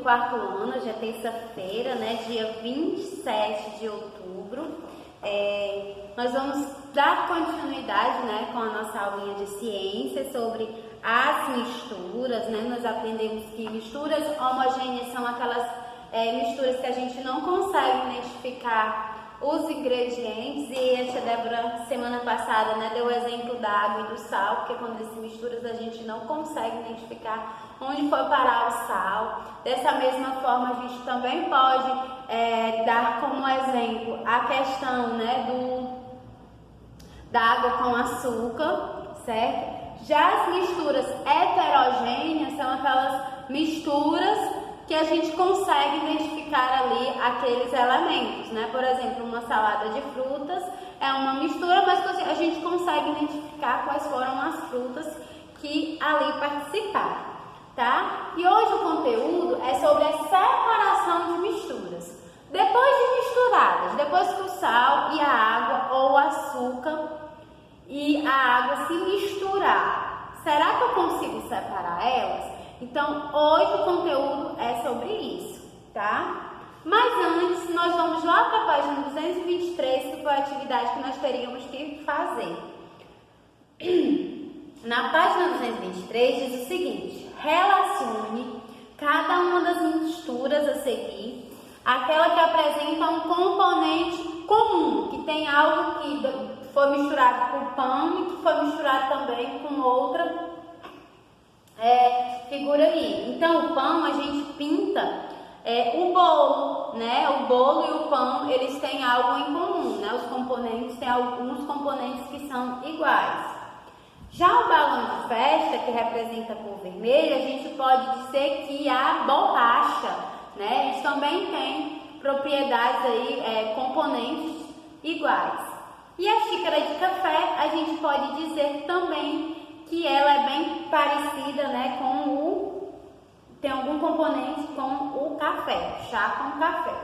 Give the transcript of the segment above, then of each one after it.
quarto ano, hoje é terça-feira, né, dia 27 de outubro. Nós vamos dar continuidade, né, com a nossa aulinha de ciência sobre as misturas, né? Nós aprendemos que misturas homogêneas são aquelas misturas que a gente não consegue identificar os ingredientes, e a tia Débora, semana passada, né, deu o exemplo da água e do sal, porque quando eles se misturam a gente não consegue identificar onde foi parar o sal. Dessa mesma forma, a gente também pode dar como exemplo a questão, né, da água com açúcar, certo? Já as misturas heterogêneas são aquelas misturas que a gente consegue identificar ali aqueles elementos, né? Por exemplo, uma salada de frutas é uma mistura, mas a gente consegue identificar quais foram as frutas que ali participaram, tá? E hoje o conteúdo é sobre a separação de misturas. Depois de misturadas, depois que o sal e a água ou o açúcar e a água se misturar, será que eu consigo separar elas? Então, hoje o conteúdo é sobre isso, tá? Mas antes, nós vamos lá para a página 223, que foi a atividade que nós teríamos que fazer. Na página 223 diz o seguinte: relacione cada uma das misturas a seguir, aquela que apresenta um componente comum, que tem algo que foi misturado com pão e que foi misturado também com outra figura aí. Então, o pão a gente pinta o bolo, né? O bolo e o pão, eles têm algo em comum, né? Os componentes, tem alguns componentes que são iguais. Já o balão de festa, que representa a cor vermelha, a gente pode dizer que a borracha, né? Eles também têm propriedades aí, componentes iguais. E a xícara de café, a gente pode dizer também que ela é bem parecida, né, tem algum componente com o café, chá com café.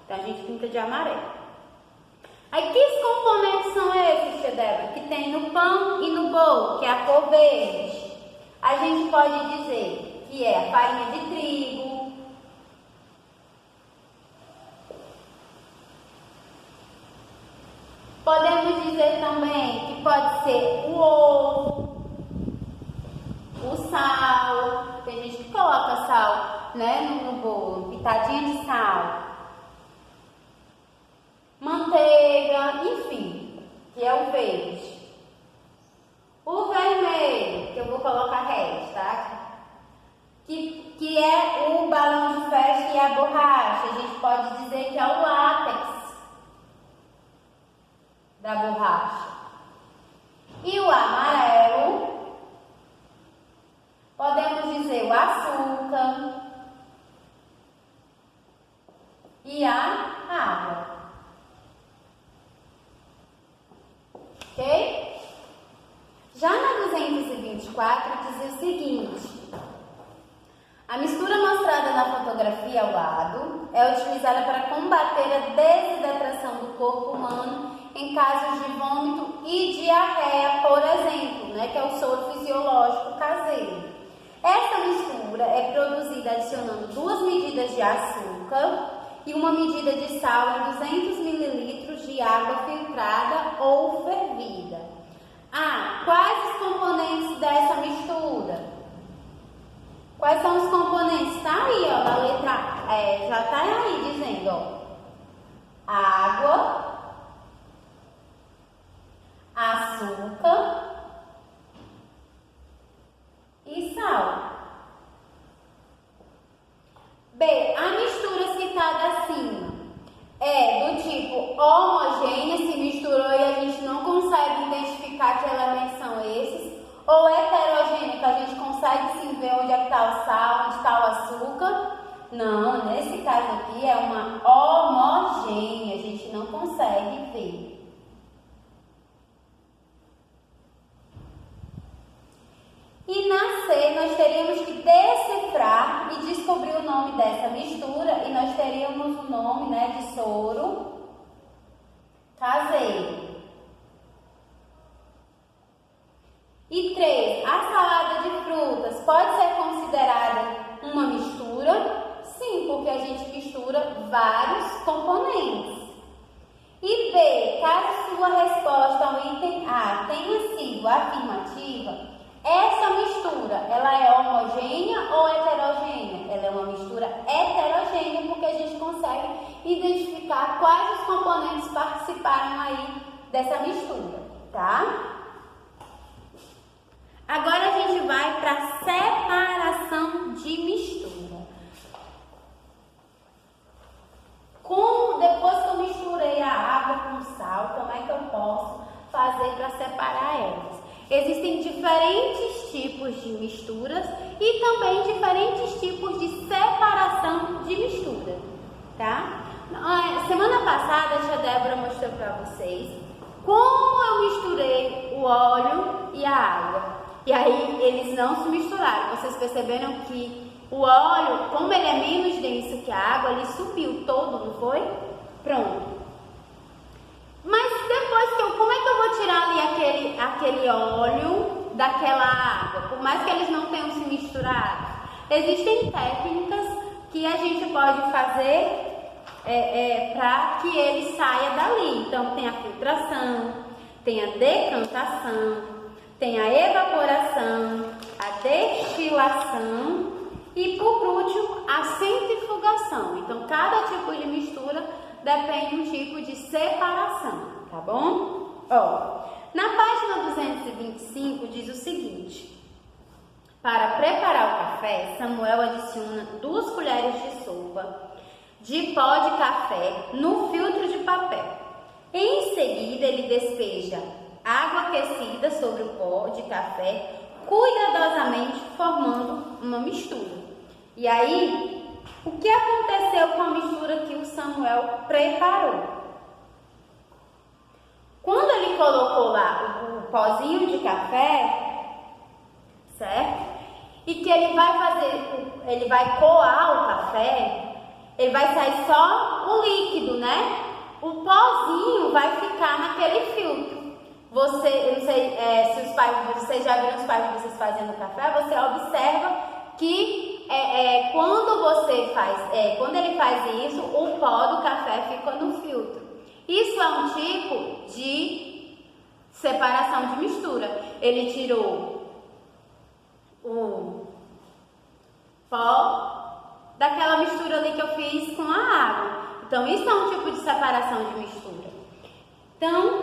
Então a gente pinta de amarelo. Aí que componentes são esses, tia Débora? Que tem no pão e no bolo, que é a cor verde. A gente pode dizer que é a farinha de trigo, podemos dizer também que pode ser o ovo, o sal, tem gente que coloca sal, né, no bolo, pitadinha de sal, manteiga, enfim, que é o verde. O vermelho, que eu vou colocar red, tá? Que é o balão de festa e a borracha, a gente pode dizer que é o látex da borracha. E o amarelo, podemos dizer o açúcar e a água. Ok? Já na 224 diz o seguinte: a mistura mostrada na fotografia ao lado é utilizada para combater a desidratação do corpo humano em casos de vômito e diarreia, por exemplo, né, que é o soro fisiológico caseiro. Essa mistura é produzida adicionando 2 medidas de açúcar e 1 medida de sal em 200 ml de água filtrada ou fervida. Quais os componentes dessa mistura? Quais são os componentes? Está aí, ó, na letra, já está aí dizendo, ó, água, açúcar e sal. B. A mistura citada acima é do tipo homogênea, se misturou e a gente não consegue identificar que elementos são esses, ou heterogênea, que a gente consegue sim ver onde é que está o sal, onde está o açúcar. Não, nesse caso aqui é uma homogênea, a gente não consegue ver. E na C, nós teríamos que decifrar e descobrir o nome dessa mistura, e nós teríamos o nome, né, de soro caseiro. E 3, a salada de frutas pode ser considerada uma mistura? Sim, vários componentes. E B, caso sua resposta ao item A tenha sido afirmativa, essa mistura, ela é homogênea ou heterogênea? Ela é uma mistura heterogênea porque a gente consegue identificar quais os componentes participaram aí dessa mistura, tá? Agora a gente vai para a separação de mistura. Depois que eu misturei a água com sal, como é que eu posso fazer para separar elas? Existem diferentes tipos de misturas e também diferentes tipos de separação de mistura, tá? Semana passada a tia Débora mostrou para vocês como eu misturei o óleo e a água. E aí eles não se misturaram. Vocês perceberam que o óleo, como ele é menos denso que a água, ele subiu todo, não foi? Pronto. Mas depois como é que eu vou tirar ali aquele óleo daquela água? Por mais que eles não tenham se misturado, existem técnicas que a gente pode fazer para que ele saia dali. Então tem a filtração, tem a decantação, tem a evaporação, a destilação e por último a centrifugação. Então cada tipo de mistura depende do tipo de separação, tá bom? Na página 225 diz o seguinte: para preparar o café, Samuel adiciona 2 colheres de sopa de pó de café no filtro de papel. Em seguida, ele despeja água aquecida sobre o pó de café, cuidadosamente formando uma mistura. E aí, o que aconteceu com a mistura que o Samuel preparou? Quando ele colocou lá o pozinho de café, certo? E que ele vai coar o café, ele vai sair só o líquido, né? O pozinho vai ficar naquele filtro. Eu não sei se vocês já viram os pais de vocês fazendo café, você observa que quando ele faz isso, o pó do café fica no filtro. Isso é um tipo de separação de mistura. Ele tirou o pó daquela mistura ali que eu fiz com a água. Então, isso é um tipo de separação de mistura. Então,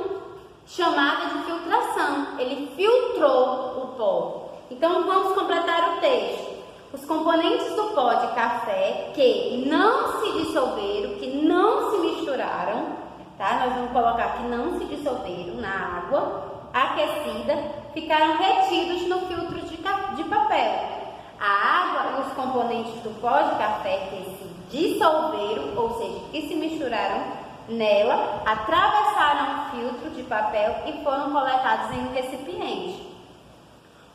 chamada de filtração. Ele filtrou o pó. Então, vamos completar o texto. Os componentes do pó de café que não se dissolveram, que não se misturaram, tá? Nós vamos colocar que não se dissolveram na água aquecida, ficaram retidos no filtro de papel. A água e os componentes do pó de café que se dissolveram, ou seja, que se misturaram nela, atravessaram o filtro de papel e foram coletados em um recipiente.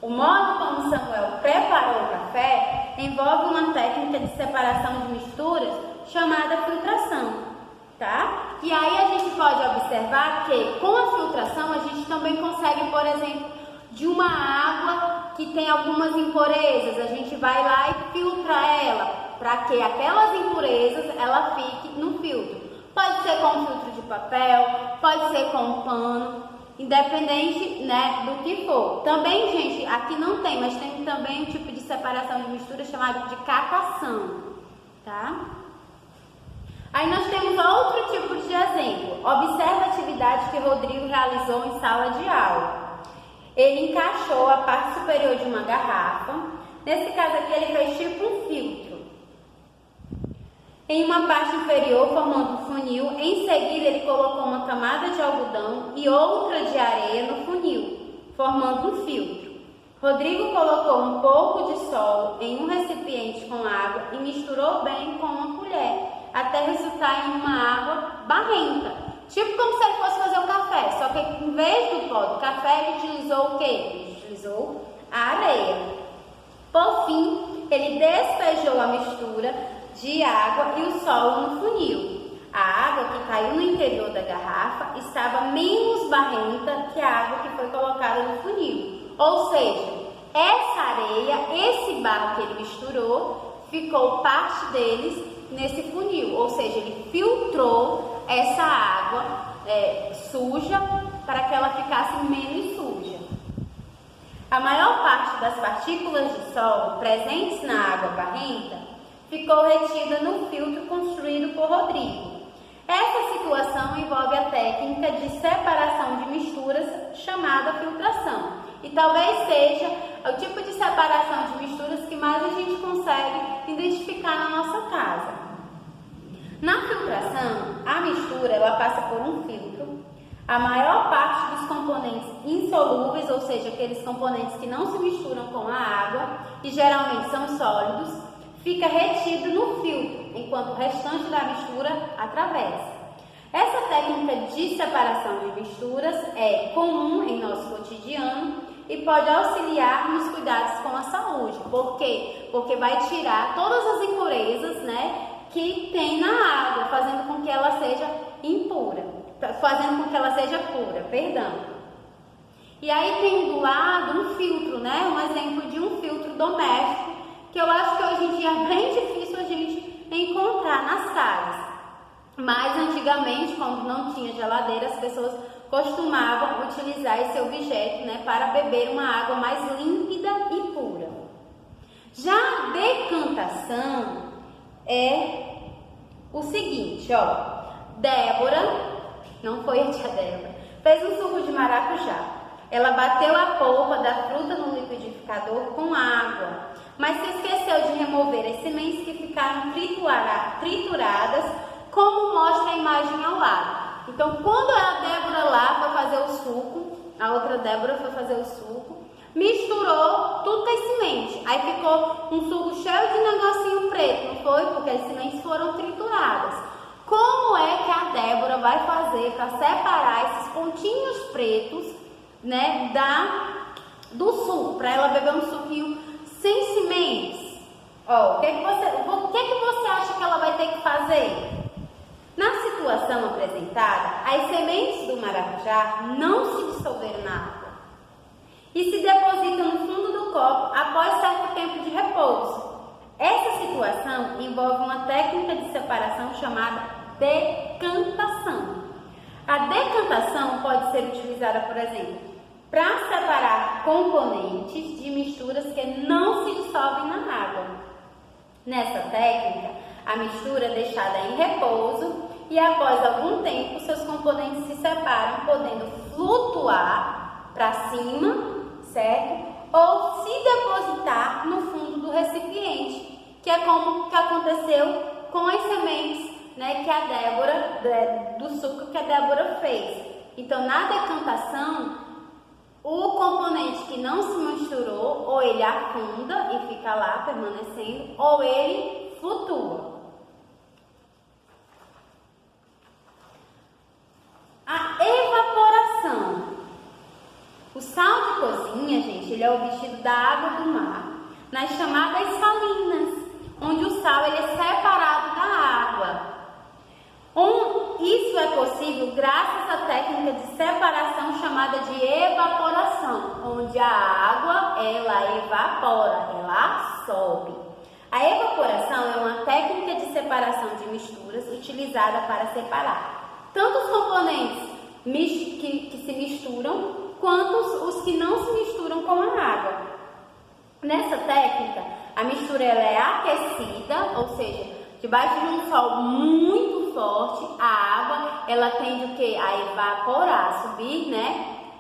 O modo como Samuel preparou o café envolve uma técnica de separação de misturas chamada filtração, tá? E aí a gente pode observar que com a filtração a gente também consegue, por exemplo, de uma água que tem algumas impurezas, a gente vai lá e filtra ela, para que aquelas impurezas ela fique no filtro. Pode ser com um filtro de papel, pode ser com um pano, independente, né, do que for. Também, gente, aqui não tem, mas tem também um tipo de separação de mistura chamado de catação, tá? Aí nós temos outro tipo de exemplo. Observe a atividade que Rodrigo realizou em sala de aula. Ele encaixou a parte superior de uma garrafa. Nesse caso aqui ele fez tipo um filtro em uma parte inferior, formando um funil. Em seguida, ele colocou uma camada de algodão e outra de areia no funil, formando um filtro. Rodrigo colocou um pouco de solo em um recipiente com água e misturou bem com uma colher, até resultar em uma água barrenta. Tipo como se ele fosse fazer um café, só que em vez do pó do café, ele utilizou o quê? Ele utilizou a areia. Por fim, ele despejou a mistura de água e o solo no funil. A água que caiu no interior da garrafa estava menos barrenta que a água que foi colocada no funil. Ou seja, essa areia, esse barro que ele misturou, ficou parte deles nesse funil, ou seja, ele filtrou essa água suja para que ela ficasse menos suja. A maior parte das partículas de solo presentes na água barrenta ficou retida no filtro construído por Rodrigo. Essa situação envolve a técnica de separação de misturas chamada filtração. E talvez seja o tipo de separação de misturas que mais a gente consegue identificar na nossa casa. Na filtração, a mistura ela passa por um filtro. A maior parte dos componentes insolúveis, ou seja, aqueles componentes que não se misturam com a água e geralmente são sólidos, fica retido no filtro, enquanto o restante da mistura atravessa. Essa técnica de separação de misturas é comum em nosso cotidiano e pode auxiliar nos cuidados com a saúde. Por quê? Porque vai tirar todas as impurezas, que tem na água, fazendo com que ela seja pura, perdão. E aí tem do lado um filtro, um exemplo de um filtro doméstico, que eu acho que hoje em dia é bem difícil a gente encontrar nas casas. Mas antigamente, quando não tinha geladeira, as pessoas costumavam utilizar esse objeto, para beber uma água mais límpida e pura. Já a decantação é o seguinte, Débora, não foi a tia Débora, fez um suco de maracujá. Ela bateu a polpa da fruta no liquidificador com água, mas se esqueceu de remover as sementes que ficaram trituradas, como mostra a imagem ao lado. Então, quando a Débora lá foi fazer o suco, a outra Débora foi fazer o suco, misturou tudo com as sementes. Aí ficou um suco cheio de negocinho preto, não foi? Porque as sementes foram trituradas. Como é que a Débora vai fazer para separar esses pontinhos pretos, do suco, para ela beber um suquinho sem sementes? O que você acha que ela vai ter que fazer? Na situação apresentada, as sementes do maracujá não se dissolveram na água e se depositam no fundo do copo após certo tempo de repouso. Essa situação envolve uma técnica de separação chamada decantação. A decantação pode ser utilizada, por exemplo, para separar componentes de misturas que não se dissolvem na água. Nessa técnica, a mistura é deixada em repouso e após algum tempo seus componentes se separam, podendo flutuar para cima, certo? Ou se depositar no fundo do recipiente, que é como que aconteceu com as sementes, que a Débora, do suco que a Débora fez. Então, na decantação, o componente que não se misturou, ou ele afunda e fica lá permanecendo, ou ele flutua. A evaporação. O sal de cozinha, gente, ele é obtido da água do mar, nas chamadas salinas, onde o sal ele é separado da água. Isso é possível graças à técnica de separação chamada de evaporação, onde a água ela evapora, ela sobe. A evaporação é uma técnica de separação de misturas utilizada para separar tanto os componentes que se misturam, quanto os que não se misturam com a água. Nessa técnica, a mistura ela é aquecida, ou seja, debaixo de um sol muito forte, a água ela tende a evaporar, a subir,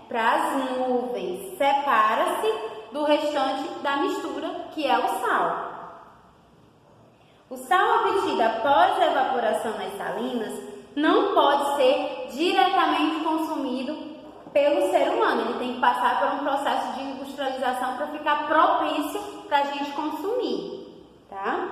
para as nuvens. Separa-se do restante da mistura, que é o sal. O sal obtido após a evaporação nas salinas não pode ser diretamente consumido pelo ser humano. Ele tem que passar por um processo de industrialização para ficar propício para a gente consumir, tá?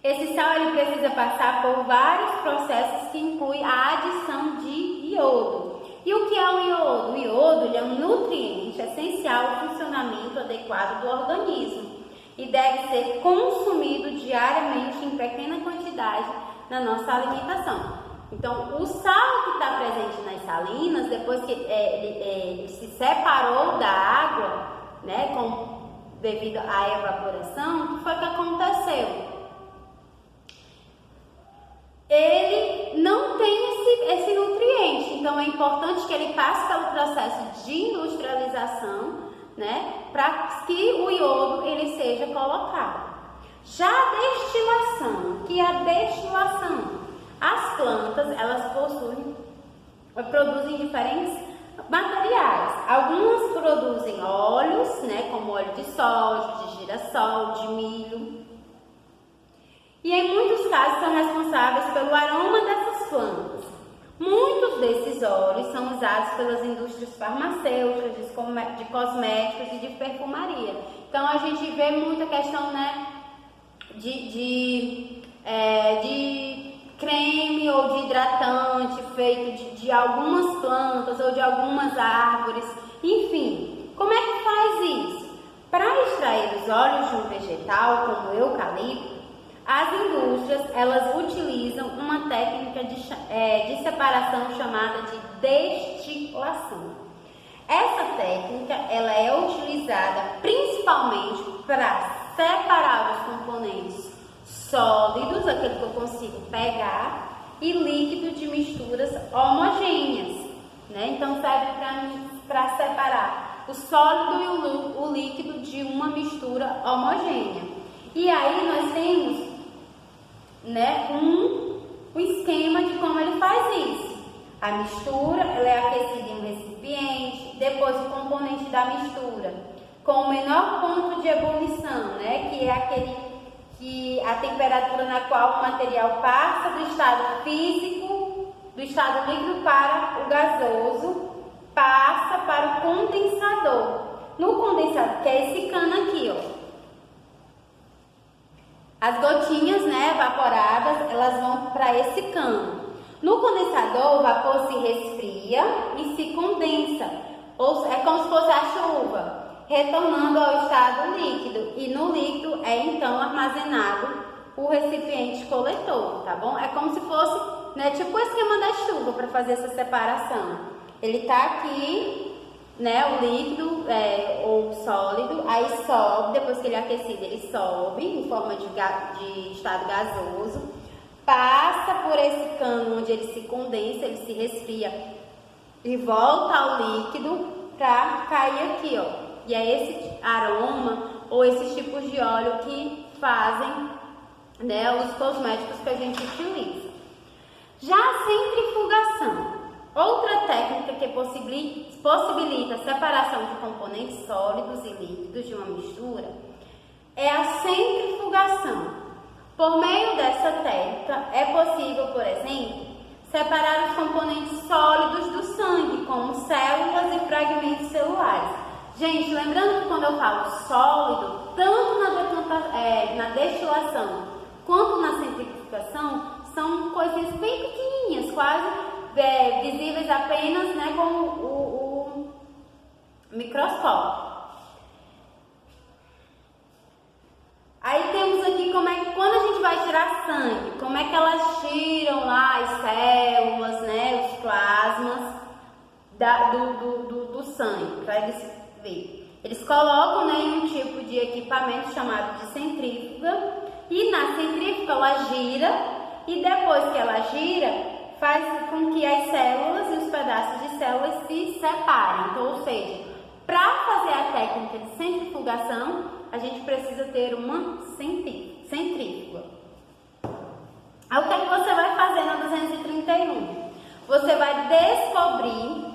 Esse sal ele precisa passar por vários processos que incluem a adição de iodo. E o que é o iodo? O iodo ele é um nutriente essencial ao funcionamento adequado do organismo e deve ser consumido diariamente em pequena quantidade na nossa alimentação. Então, o sal que está presente nas salinas, depois que ele se separou da água, devido à evaporação, o que foi que aconteceu? né, para que o iodo ele seja colocado. Já a destilação, as plantas elas produzem diferentes materiais. Algumas produzem óleos, né, como óleo de soja, de girassol, de milho. E em muitos casos são responsáveis pelo aroma dessas plantas. Muitos desses óleos são usados pelas indústrias farmacêuticas, de cosméticos e de perfumaria. Então a gente vê muita questão, né, de creme ou de hidratante feito de algumas plantas ou de algumas árvores. Enfim, como é que faz isso? Para extrair os óleos de um vegetal, como o eucalipto, as indústrias elas utilizam uma técnica de separação chamada de destilação. Essa técnica ela é utilizada principalmente para separar os componentes sólidos, aquele que eu consigo pegar, e líquido de misturas homogêneas, né? Então serve para separar o sólido e o líquido de uma mistura homogênea. E aí nós temos, né, um esquema de como ele faz isso. A mistura ela é aquecida em um recipiente, depois o componente da mistura com o menor ponto de ebulição, né, que é a temperatura na qual o material passa do estado físico, do estado líquido para o gasoso, passa para o condensador. No condensador, que é esse cano aqui, ó. As gotinhas, né, evaporadas, elas vão para esse cano. No condensador, o vapor se resfria e se condensa. É como se fosse a chuva, retornando ao estado líquido. E no líquido é então armazenado o recipiente coletor, tá bom? É como se fosse, né, tipo o esquema da chuva para fazer essa separação. Ele tá aqui, né, o líquido ou sólido, aí sobe, depois que ele é aquecido, ele sobe em forma de estado gasoso, passa por esse cano onde ele se condensa, ele se resfria e volta ao líquido para cair aqui, ó. E é esse aroma ou esses tipos de óleo que fazem, né, os cosméticos que a gente utiliza. Já a centrifugação, outra técnica que possibilita a separação de componentes sólidos e líquidos de uma mistura, é a centrifugação. Por meio dessa técnica, é possível, por exemplo, separar os componentes sólidos do sangue, como células e fragmentos celulares. Gente, lembrando que quando eu falo sólido, tanto na destilação quanto na centrifugação, são coisinhas bem pequenininhas, quase visíveis apenas, né, com o microscópio. Aí temos aqui como é que quando a gente vai tirar sangue, como é que elas tiram lá as células, né, os plasmas do sangue, para eles verem. Eles colocam, né, em um tipo de equipamento chamado de centrífuga, e na centrífuga ela gira, e depois que ela gira, faz com que as células e os pedaços de células se separem. Então, ou seja, para fazer a técnica de centrifugação, a gente precisa ter uma centrífuga. Aí o que é que você vai fazer na 231? Você vai descobrir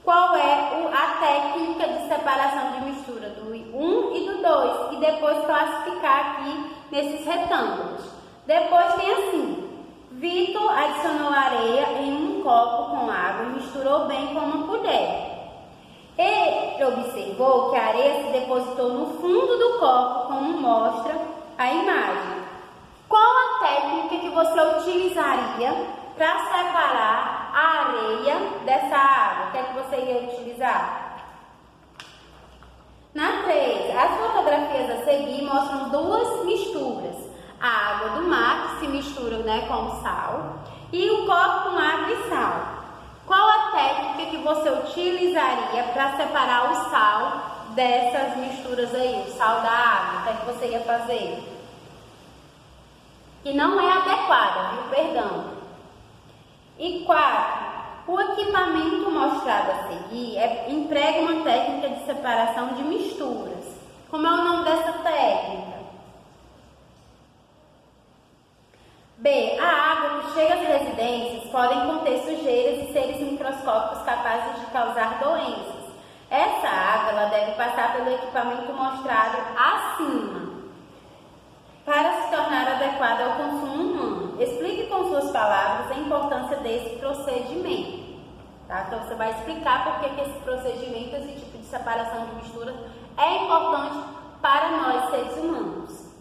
qual é a técnica de separação de mistura do 1 e do 2 e depois classificar aqui nesses retângulos. Depois tem assim: Vitor adicionou areia em um copo com água e misturou bem com uma colher. Ele observou que a areia se depositou no fundo do copo, como mostra a imagem. Qual a técnica que você utilizaria para separar a areia dessa água? O que é que você ia utilizar? Na 3, as fotografias a seguir mostram duas misturas. A água do mar, que se mistura, né, com sal, e o copo com água e sal. Qual a técnica que você utilizaria para separar o sal dessas misturas aí, o sal da água? O que é que você ia fazer? Que não é adequada, viu? Perdão. E 4, O equipamento mostrado a seguir emprega uma técnica de separação de misturas. Como é o nome dessa técnica? B. A água que chega às residências podem conter sujeiras e seres microscópicos capazes de causar doenças. Essa água ela deve passar pelo equipamento mostrado acima para se tornar adequada ao consumo humano. Explique com suas palavras a importância desse procedimento. Tá? Então você vai explicar por que esse procedimento, esse tipo de separação de misturas é importante para nós seres humanos.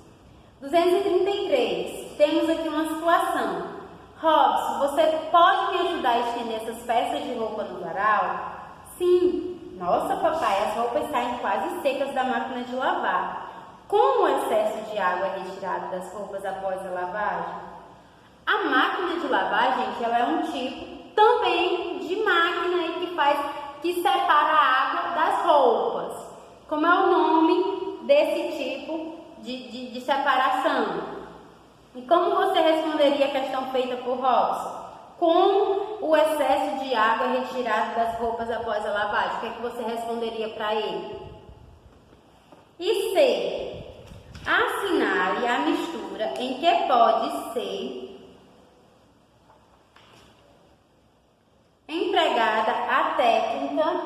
233. Temos aqui uma situação. Robson, você pode me ajudar a estender essas peças de roupa no varal? Sim. Nossa, papai, as roupas saem quase secas da máquina de lavar. Como o excesso de água é retirado das roupas após a lavagem? A máquina de lavar, gente, ela é um tipo também de máquina que separa a água das roupas. Como é o nome desse tipo de separação? E como você responderia a questão feita por Robson? Como o excesso de água é retirado das roupas após a lavagem? O que é que você responderia para ele? E C. Assinale a mistura em que pode ser empregada a técnica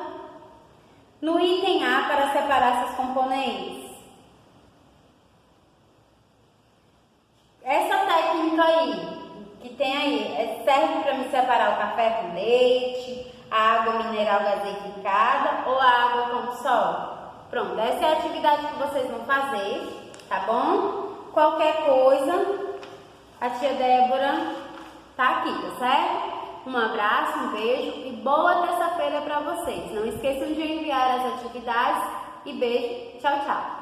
no item A para separar seus componentes. Essa técnica aí, que tem aí, serve para me separar o café com leite, a água mineral gaseificada ou a água com sol. Pronto, essa é a atividade que vocês vão fazer, tá bom? Qualquer coisa, a tia Débora tá aqui, tá certo? Um abraço, um beijo e boa terça-feira para vocês. Não esqueçam de enviar as atividades e beijo, tchau, tchau.